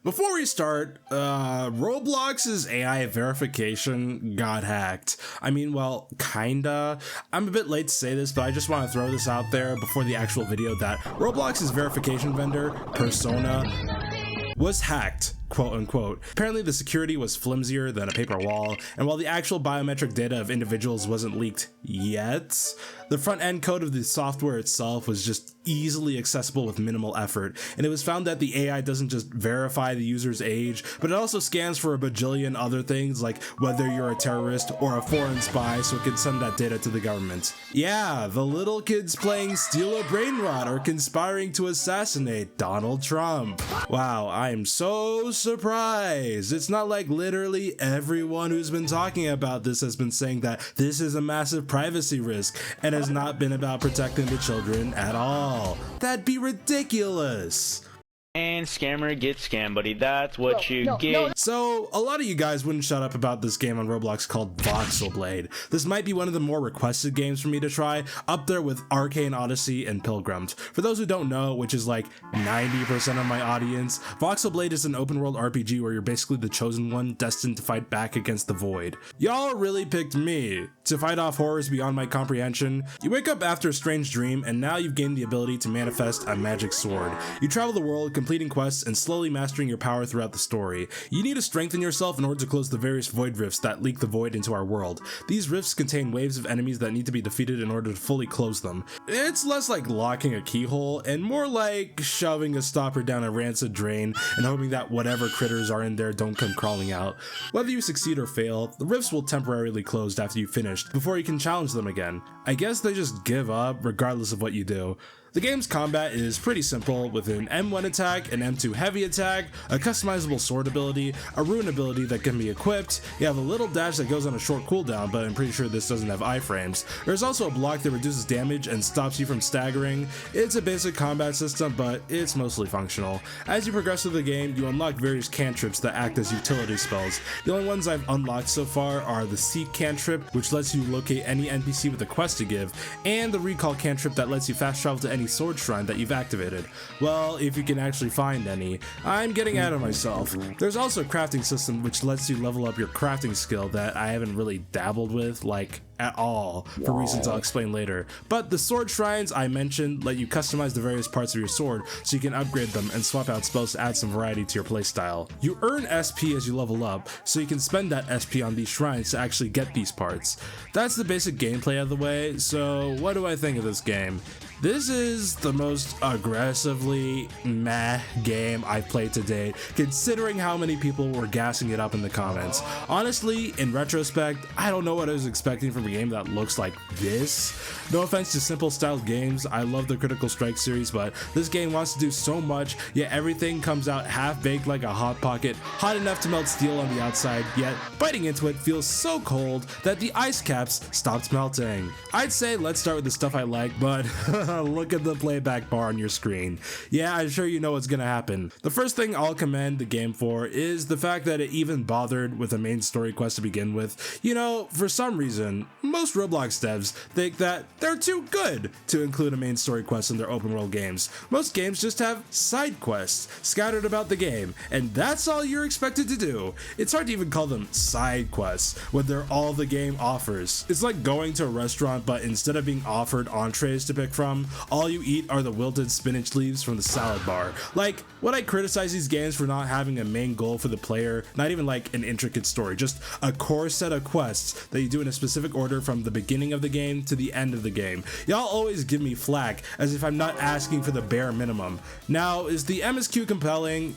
Before we start, Roblox's AI verification got hacked. I mean, well, kinda. I'm a bit late to say this, but I just want to throw this out there before the actual video that Roblox's verification vendor, Persona, was hacked, quote unquote. Apparently the security was flimsier than a paper wall, and while the actual biometric data of individuals wasn't leaked yet, the front end code of the software itself was just easily accessible with minimal effort, and it was found that the AI doesn't just verify the user's age, but it also scans for a bajillion other things like whether you're a terrorist or a foreign spy, so it can send that data to the government. Yeah, the little kids playing Steal a Brain Rot or conspiring to assassinate Donald Trump. Wow, I am so surprised. It's not like literally everyone who's been talking about this has been saying that this is a massive privacy risk and has not been about protecting the children at all. That'd be ridiculous. And scammer gets scammed, buddy. That's what you get. So, a lot of you guys wouldn't shut up about this game on Roblox called Voxelblade. This might be one of the more requested games for me to try, up there with Arcane Odyssey and Pilgrims. For those who don't know, which is like 90% of my audience, Voxelblade is an open world RPG where you're basically the chosen one destined to fight back against the void. Y'all really picked me to fight off horrors beyond my comprehension. You wake up after a strange dream, and now you've gained the ability to manifest a magic sword. You travel the world, completing quests and slowly mastering your power throughout the story. You need to strengthen yourself in order to close the various void rifts that leak the void into our world. These rifts contain waves of enemies that need to be defeated in order to fully close them. It's less like locking a keyhole and more like shoving a stopper down a rancid drain and hoping that whatever critters are in there don't come crawling out. Whether you succeed or fail, the rifts will temporarily close after you've finished before you can challenge them again. I guess they just give up regardless of what you do. The game's combat is pretty simple, with an M1 attack, an M2 heavy attack, a customizable sword ability, a rune ability that can be equipped, you have a little dash that goes on a short cooldown, but I'm pretty sure this doesn't have iframes. There's also a block that reduces damage and stops you from staggering. It's a basic combat system, but it's mostly functional. As you progress through the game, you unlock various cantrips that act as utility spells. The only ones I've unlocked so far are the Seek cantrip, which lets you locate any NPC with a quest to give, and the Recall cantrip that lets you fast travel to any sword shrine that you've activated. Well, if you can actually find any. I'm getting ahead of myself. There's also a crafting system which lets you level up your crafting skill that I haven't really dabbled with, like, at all, for reasons I'll explain later. But the sword shrines I mentioned let you customize the various parts of your sword so you can upgrade them and swap out spells to add some variety to your playstyle. You earn SP as you level up, so you can spend that SP on these shrines to actually get these parts. That's the basic gameplay out of the way, so what do I think of this game? This is the most aggressively meh game I've played to date, considering how many people were gassing it up in the comments. Honestly, in retrospect, I don't know what I was expecting from a game that looks like this. No offense to simple styled games, I love the Critical Strike series, but this game wants to do so much, yet everything comes out half-baked like a Hot Pocket, hot enough to melt steel on the outside, yet biting into it feels so cold that the ice caps stopped melting. I'd say let's start with the stuff I like, but look at the playback bar on your screen. Yeah, I'm sure you know what's gonna happen. The first thing I'll commend the game for is the fact that it even bothered with a main story quest to begin with. You know, for some reason, most Roblox devs think that they're too good to include a main story quest in their open world games. Most games just have side quests scattered about the game, and that's all you're expected to do. It's hard to even call them side quests when they're all the game offers. It's like going to a restaurant, but instead of being offered entrees to pick from, all you eat are the wilted spinach leaves from the salad bar. Like, when I criticize these games for not having a main goal for the player, not even like an intricate story, just a core set of quests that you do in a specific order from the beginning of the game to the end of the game, y'all always give me flack as if I'm not asking for the bare minimum. Now, is the MSQ compelling?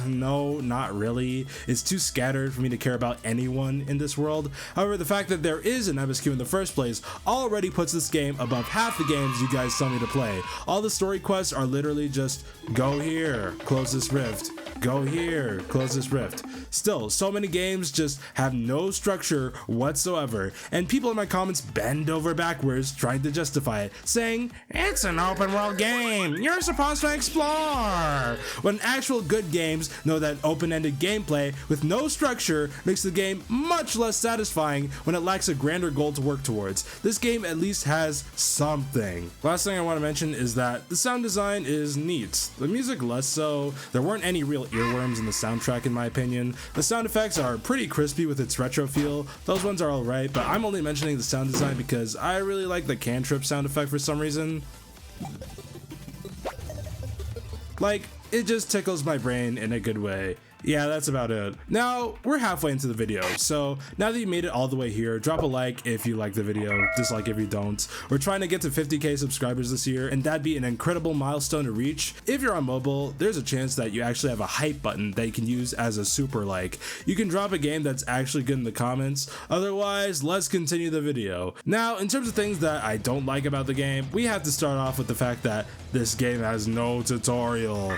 No, not really. It's too scattered for me to care about anyone in this world. However, the fact that there is an MSQ in the first place already puts this game above half the games you guys tell me to play. All the story quests are literally just go here, close this rift, go here, close this rift. Still, so many games just have no structure whatsoever, and people in my comments bend over backwards trying to justify it, saying, it's an open world game, you're supposed to explore, when actual good games know that open-ended gameplay with no structure makes the game much less satisfying when it lacks a grander goal to work towards. This game at least has something. Last thing I want to mention is that the sound design is neat, the music less so. There weren't any real earworms in the soundtrack in my opinion. The sound effects are pretty crispy with its retro feel. Those ones are alright, but I'm only mentioning the sound design because I really like the cantrip sound effect for some reason. Like, it just tickles my brain in a good way. Yeah, that's about it. Now, we're halfway into the video, so now that you made it all the way here, drop a like if you like the video, dislike if you don't. We're trying to get to 50k subscribers this year, and that'd be an incredible milestone to reach. If you're on mobile, there's a chance that you actually have a hype button that you can use as a super like. You can drop a game that's actually good in the comments. Otherwise, let's continue the video. Now, in terms of things that I don't like about the game, we have to start off with the fact that this game has no tutorial.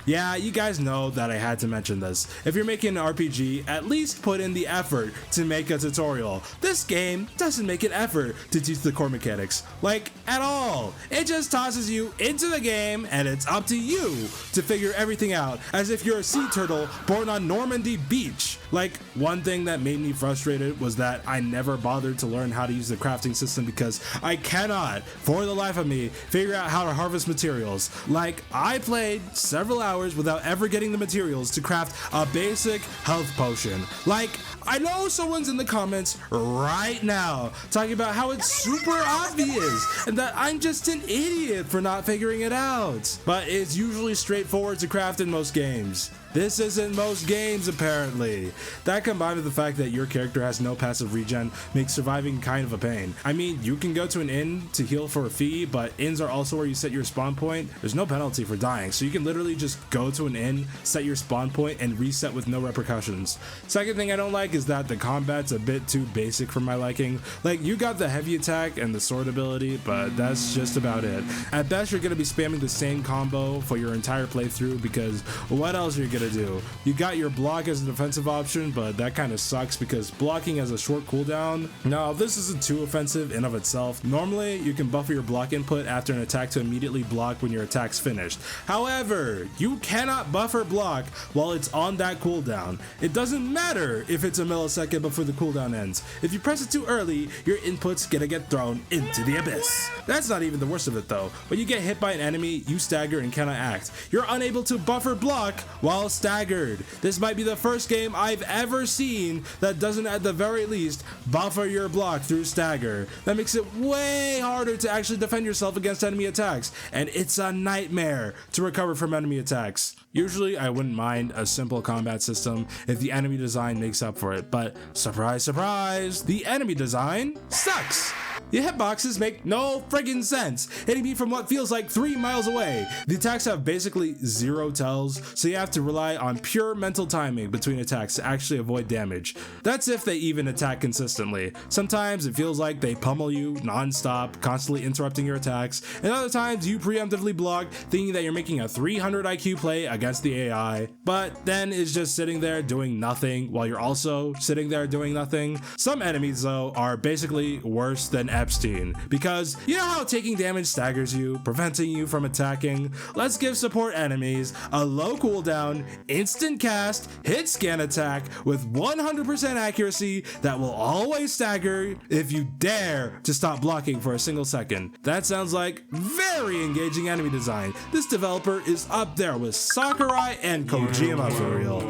Yeah, you guys know that I had to mention this. If you're making an RPG, at least put in the effort to make a tutorial. This game doesn't make an effort to teach the core mechanics, like at all. It just tosses you into the game and it's up to you to figure everything out as if you're a sea turtle born on Normandy Beach. Like, one thing that made me frustrated was that I never bothered to learn how to use the crafting system because I cannot, for the life of me, figure out how to harvest materials. Like, I played several hours without ever getting the materials to craft a basic health potion. Like, I know someone's in the comments right now talking about how it's super obvious and that I'm just an idiot for not figuring it out. But it's usually straightforward to craft in most games. This isn't most games, apparently. That combined with the fact that your character has no passive regen makes surviving kind of a pain. I mean, you can go to an inn to heal for a fee, but inns are also where you set your spawn point. There's no penalty for dying, so you can literally just go to an inn, set your spawn point, and reset with no repercussions. Second thing I don't like is that the combat's a bit too basic for my liking. Like, you got the heavy attack and the sword ability, but that's just about it. At best, you're gonna be spamming the same combo for your entire playthrough because what else are you gonna do? You got your block as a defensive option, but that kind of sucks because blocking has a short cooldown. Now, this isn't too offensive in of itself. Normally, you can buffer your block input after an attack to immediately block when your attack's finished. However, you cannot buffer block while it's on that cooldown. It doesn't matter if it's a millisecond before the cooldown ends. If you press it too early, your input's gonna get thrown into the abyss. That's not even the worst of it though. When you get hit by an enemy, you stagger and cannot act. You're unable to buffer block while staggered. This might be the first game I've ever seen that doesn't at the very least buffer your block through stagger. That makes it way harder to actually defend yourself against enemy attacks, and it's a nightmare to recover from enemy attacks. Usually I wouldn't mind a simple combat system if the enemy design makes up for it, but surprise surprise, the enemy design sucks. The hitboxes make no friggin' sense, hitting me from what feels like 3 miles away. The attacks have basically zero tells, so you have to rely on pure mental timing between attacks to actually avoid damage. That's if they even attack consistently. Sometimes it feels like they pummel you non-stop, constantly interrupting your attacks, and other times you preemptively block, thinking that you're making a 300 IQ play against the AI, but then it's just sitting there doing nothing while you're also sitting there doing nothing. Some enemies though are basically worse than Epstein, because you know how taking damage staggers you, preventing you from attacking? Let's give support enemies a low cooldown, instant cast, hit scan attack with 100% accuracy that will always stagger if you dare to stop blocking for a single second. That sounds like very engaging enemy design. This developer is up there with Sakurai and Kojima for real.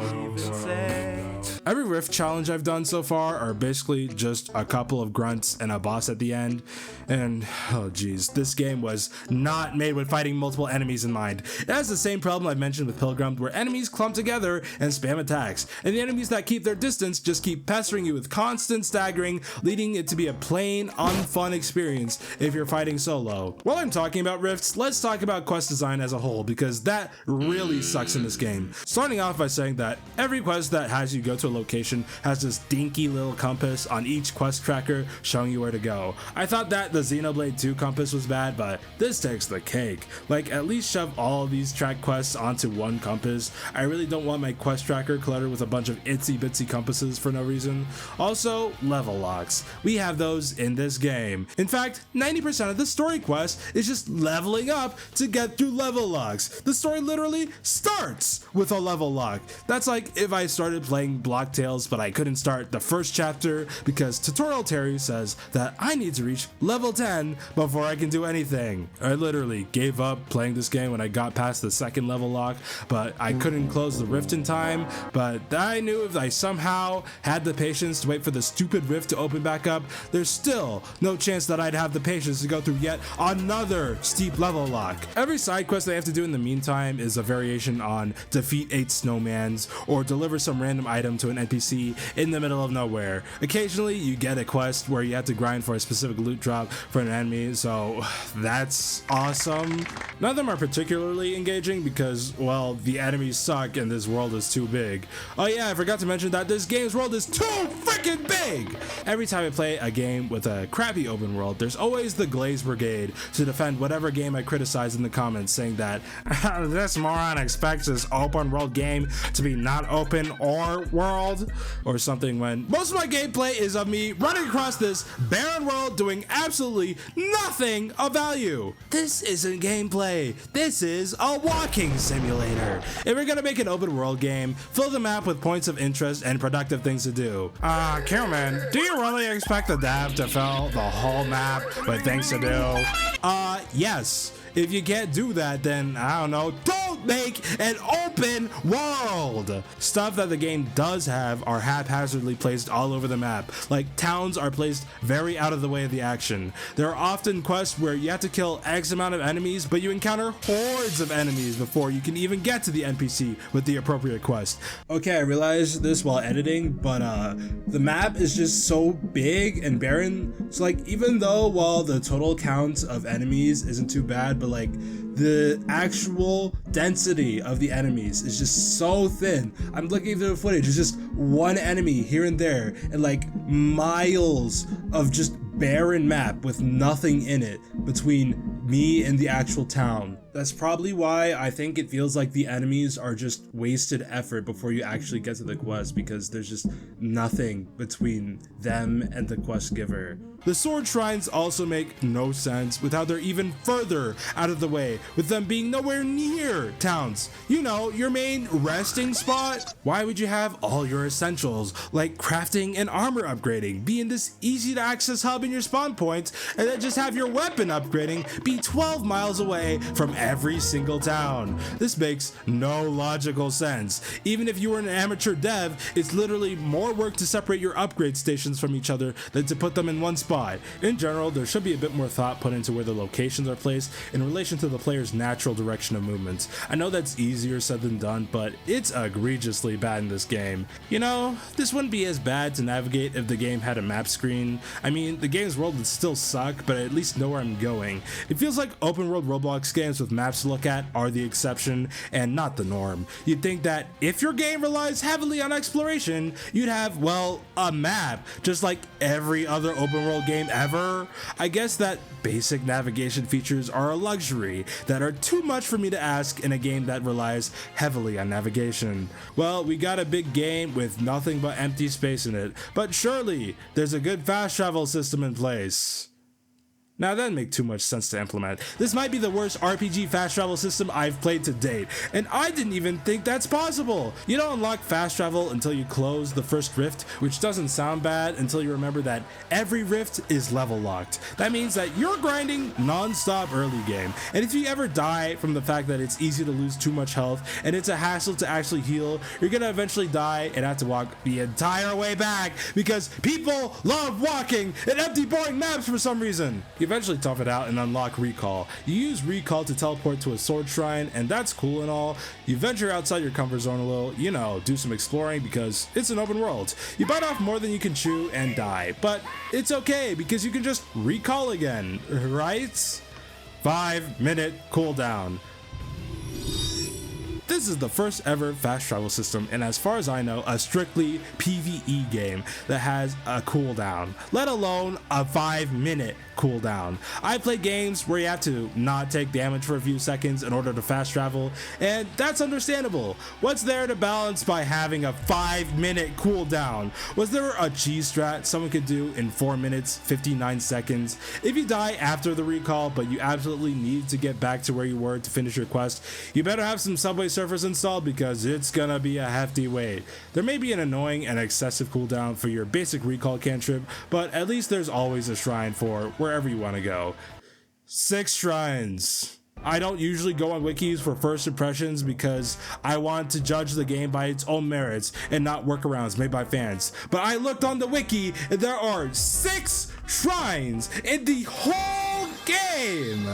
Every rift challenge I've done so far are basically just a couple of grunts and a boss at the end. And oh geez, this game was not made with fighting multiple enemies in mind. It has the same problem I mentioned with Pilgrim, where enemies clump together and spam attacks, and the enemies that keep their distance just keep pestering you with constant staggering, leading it to be a plain, unfun experience if you're fighting solo. While I'm talking about rifts, let's talk about quest design as a whole, because that really sucks in this game. Starting off by saying that every quest that has you go to a location has this dinky little compass on each quest tracker showing you where to go. I thought that the Xenoblade 2 compass was bad, but this takes the cake. Like, at least shove all these track quests onto one compass. I really don't want my quest tracker cluttered with a bunch of itsy bitsy compasses for no reason. Also, level locks. We have those in this game. In fact, 90% of the story quest is just leveling up to get through level locks. The story literally starts with a level lock. That's like if I started playing block unlock Tails, but I couldn't start the first chapter because Tutorial Terry says that I need to reach level 10 before I can do anything. I literally gave up playing this game when I got past the second level lock, but I couldn't close the rift in time. But I knew if I somehow had the patience to wait for the stupid rift to open back up, there's still no chance that I'd have the patience to go through yet another steep level lock. Every side quest I have to do in the meantime is a variation on defeat 8 snowmans or deliver some random item to an NPC in the middle of nowhere. Occasionally you get a quest where you have to grind for a specific loot drop for an enemy, so that's awesome. None of them are particularly engaging because, well, the enemies suck and this world is too big. Oh yeah, I forgot to mention that this game's world is too freaking big! Every time I play a game with a crappy open world, there's always the Glaze Brigade to defend whatever game I criticize in the comments, saying that this moron expects this open world game to be not open or world or something, when most of my gameplay is of me running across this barren world doing absolutely nothing of value. This isn't gameplay, this is a walking simulator. If we're gonna make an open world game, fill the map with points of interest and productive things to do. Killman, do you really expect the dev to fill the whole map with things to do? Yes. If you can't do that, then I don't know, don't make an open world! Stuff that the game does have are haphazardly placed all over the map. Like, towns are placed very out of the way of the action. There are often quests where you have to kill X amount of enemies, but you encounter hordes of enemies before you can even get to the NPC with the appropriate quest. Okay, I realized this while editing, but the map is just so big and barren. So like, even though while the total count of enemies isn't too bad, but like the actual density of the enemies is just so thin. I'm looking through the footage, it's just one enemy here and there and like miles of just barren map with nothing in it between me and the actual town. That's probably why I think it feels like the enemies are just wasted effort before you actually get to the quest, because there's just nothing between them and the quest giver. The sword shrines also make no sense with how they're even further out of the way, with them being nowhere near towns. You know, your main resting spot? Why would you have all your essentials, like crafting and armor upgrading, be in this easy to access hub in your spawn point, and then just have your weapon upgrading be 12 miles away from every single town? This makes no logical sense. Even if you were an amateur dev, it's literally more work to separate your upgrade stations from each other than to put them in one spot. In general, there should be a bit more thought put into where the locations are placed in relation to the player's natural direction of movements. I know that's easier said than done, but it's egregiously bad in this game. You know, this wouldn't be as bad to navigate if the game had a map screen. I mean, the game's world would still suck, but I at least know where I'm going. It feels like open world Roblox games with maps to look at are the exception and not the norm. You'd think that if your game relies heavily on exploration, you'd have, well, a map, just like every other open world game ever. I guess that basic navigation features are a luxury that are too much for me to ask in a game that relies heavily on navigation. Well, we got a big game with nothing but empty space in it, but surely there's a good fast travel system in place. Now that doesn't make too much sense to implement. This might be the worst RPG fast travel system I've played to date, and I didn't even think that's possible. You don't unlock fast travel until you close the first rift, which doesn't sound bad until you remember that every rift is level locked. That means that you're grinding non-stop early game, and if you ever die from the fact that it's easy to lose too much health and it's a hassle to actually heal, you're gonna eventually die and have to walk the entire way back because people love walking in empty boring maps for some reason. You eventually tough it out and unlock recall. You use recall to teleport to a sword shrine, and that's cool and all. You venture outside your comfort zone a little, you know, do some exploring because it's an open world. You bite off more than you can chew and die, but it's okay because you can just recall again, right? 5-minute cooldown. This is the first ever fast travel system, and as far as I know, a strictly PvE game that has a cooldown, let alone a 5-minute cooldown. I play games where you have to not take damage for a few seconds in order to fast travel, and that's understandable. What's there to balance by having a 5-minute cooldown? Was there a cheese strat someone could do in 4 minutes 59 seconds? If you die after the recall but you absolutely need to get back to where you were to finish your quest, you better have some subway surfers surface installed because it's gonna be a hefty wait. There may be an annoying and excessive cooldown for your basic recall cantrip, but at least there's always a shrine for wherever you want to go. 6 shrines. I don't usually go on wikis for first impressions because I want to judge the game by its own merits and not workarounds made by fans. But I looked on the wiki and there are 6 shrines in the whole game!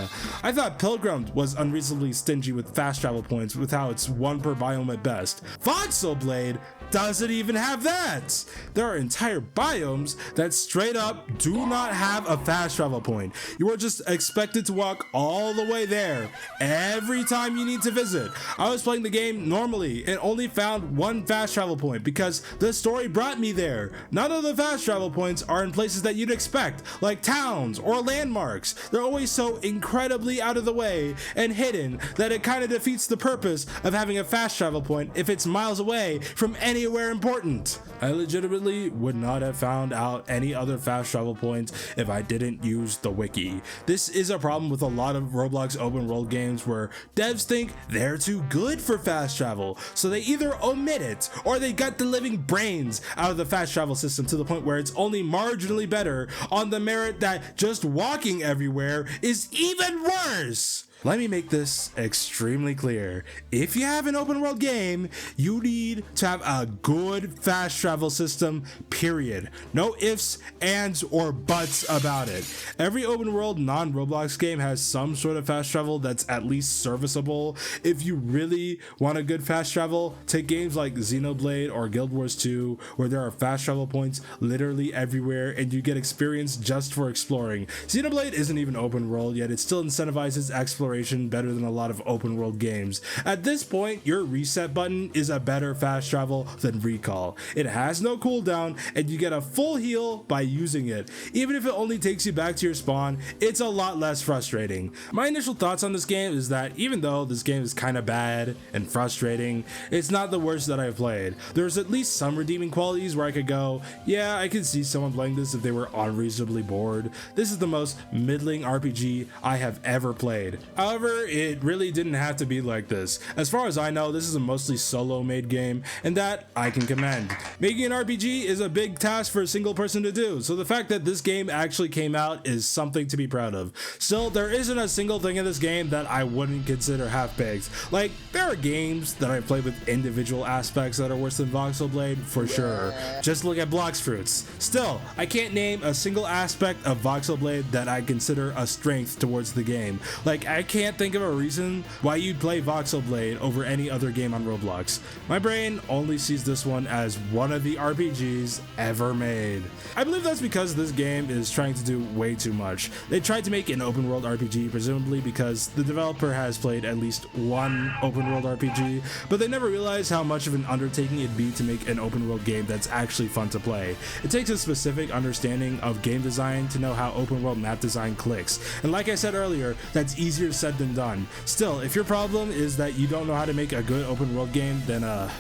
I thought Pilgrim was unreasonably stingy with fast travel points with how it's 1 per biome at best. Voxelblade doesn't even have that! There are entire biomes that straight up do not have a fast travel point. You are just expected to walk all the way there every time you need to visit. I was playing the game normally and only found 1 fast travel point because the story brought me there. None of the fast travel points are in places that you'd expect, like towns or landmarks. They're always so incredibly out of the way and hidden that it kind of defeats the purpose of having a fast travel point if it's miles away from anywhere important. I legitimately would not have found out any other fast travel points if I didn't use the wiki. This is a problem with a lot of Roblox open world games where devs think they're too good for fast travel, so they either omit it or they gut the living brains out of the fast travel system to the point where it's only marginally better on the merit that just walking everywhere is even worse. Let me make this extremely clear. If you have an open world game, you need to have a good fast travel system, period. No ifs, ands, or buts about it. Every open world non-Roblox game has some sort of fast travel that's at least serviceable. If you really want a good fast travel, take games like Xenoblade or Guild Wars 2, where there are fast travel points literally everywhere and you get experience just for exploring. Xenoblade isn't even open world, yet it still incentivizes exploration better than a lot of open world games. At this point, your reset button is a better fast travel than recall. It has no cooldown and you get a full heal by using it. Even if it only takes you back to your spawn, it's a lot less frustrating. My initial thoughts on this game is that even though this game is kind of bad and frustrating, it's not the worst that I've played. There's at least some redeeming qualities where I could go, yeah, I could see someone playing this if they were unreasonably bored. This is the most middling RPG I have ever played. However, it really didn't have to be like this. As far as I know, this is a mostly solo made game, and that I can commend. Making an RPG is a big task for a single person to do, so the fact that this game actually came out is something to be proud of. Still, there isn't a single thing in this game that I wouldn't consider half-baked. Like, there are games that I've played with individual aspects that are worse than Voxelblade, for sure. Just look at Blox Fruits. Still, I can't name a single aspect of Voxelblade that I consider a strength towards the game. Like, I can't think of a reason why you'd play Voxelblade over any other game on Roblox. My brain only sees this one as one of the RPGs ever made. I believe that's because this game is trying to do way too much. They tried to make an open world RPG presumably because the developer has played at least one open world RPG, but they never realized how much of an undertaking it'd be to make an open world game that's actually fun to play. It takes a specific understanding of game design to know how open world map design clicks, and like I said earlier, that's easier said than done. Still, if your problem is that you don't know how to make a good open world game, then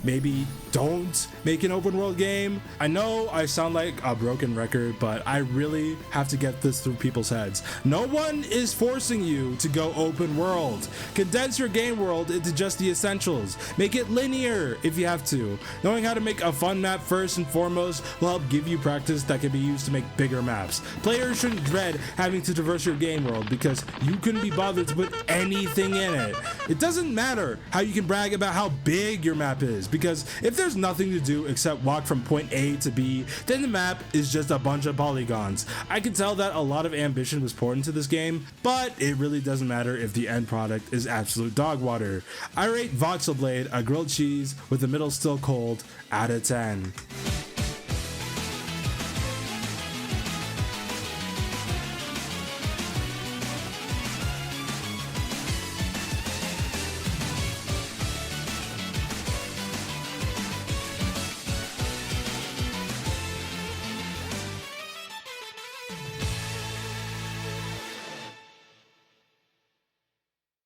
maybe don't make an open world game. I know I sound like a broken record, but I really have to get this through people's heads. No one is forcing you to go open world. Condense your game world into just the essentials. Make it linear if you have to. Knowing how to make a fun map first and foremost will help give you practice that can be used to make bigger maps. Players shouldn't dread having to traverse your game world because you couldn't be bothered to put anything in it. It doesn't matter how you can brag about how big your map is, because if there's nothing to do except walk from point A to B, then the map is just a bunch of polygons. I can tell that a lot of ambition was poured into this game, but it really doesn't matter if the end product is absolute dog water. I rate Voxelblade a grilled cheese with the middle still cold out of 10.